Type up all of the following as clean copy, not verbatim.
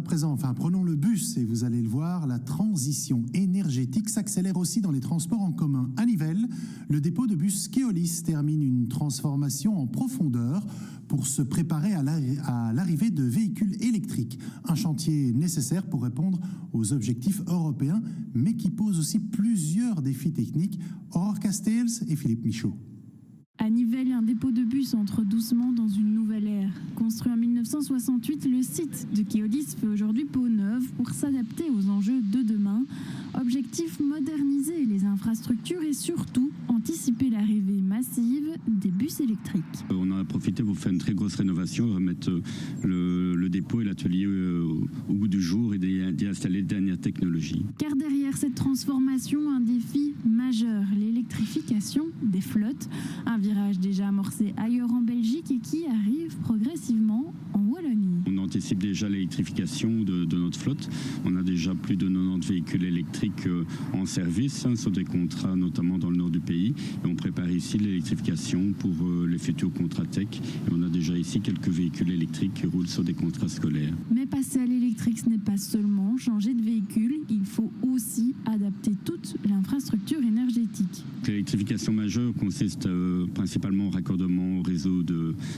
présent, prenons le bus et vous allez le voir, la transition énergétique s'accélère aussi dans les transports en commun. À Nivelles, le dépôt de bus Keolis termine une transformation en profondeur pour se préparer à l'arrivée de véhicules électriques. Un chantier nécessaire pour répondre aux objectifs européens, mais qui pose aussi plusieurs défis techniques. Aurore Castells et Philippe Michaud. À Nivelles, un dépôt de bus entre doucement dans une nouvelle ère. Construit en 1968, le site de Keolis fait aujourd'hui peau neuve pour s'adapter aux enjeux de demain. Objectif, moderniser les infrastructures et surtout anticiper l'arrivée massive des bus électriques. On en a profité pour faire une très grosse rénovation, remettre le dépôt et l'atelier au goût du jour et d'y installer les dernières technologies. Car derrière cette transformation, un défi majeur, l'électrification des flottes. Un virage déjà amorcé ailleurs en Belgique et qui arrive progressivement en Wallonie. On anticipe déjà l'électrification de notre flotte. On a déjà plus de 90 véhicules électriques en service, sur des contrats notamment dans le nord du pays. Et on prépare ici l'électrification pour les futurs contrats tech. Et on a déjà ici quelques véhicules électriques qui roulent sur des contrats scolaires. Mais passer à l'électrique, ce n'est pas seulement changer de véhicule, il faut aussi adapter toute l'infrastructure énergétique. L'électrification majeure consiste principalement au raccordement au réseau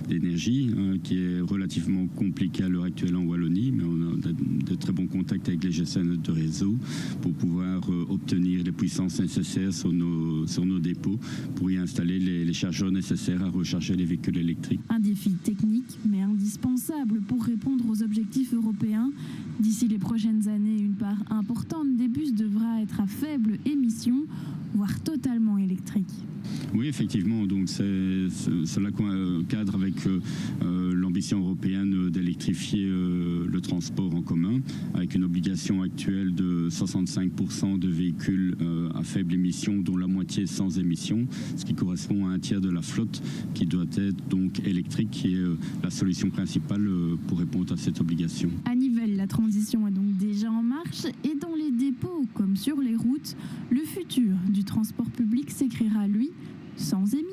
d'énergie, qui est relativement compliqué à l'heure actuelle en Wallonie, mais on a de très bons contacts avec les gestionnaires de réseau pour pouvoir obtenir les puissances nécessaires sur nos dépôts pour y installer les chargeurs nécessaires à recharger les véhicules électriques. Un défi technique, mais indispensable pour répondre aux objectifs européens. D'ici les prochaines années, une part importante des bus devra être à faible émission, voire totalement électrique. Oui, effectivement, donc cela cadre avec l'ambition européenne d'électrifier le transport en commun, avec une obligation actuelle de 65% de véhicules à faible émission, dont la moitié sans émission, ce qui correspond à un tiers de la flotte qui doit être donc électrique, qui est la solution principale pour répondre à cette obligation. À Nivelles, la transition est donc déjà en marche et dans les dépôts comme sur les routes, le futur du transport public s'écrira, lui, sans émission.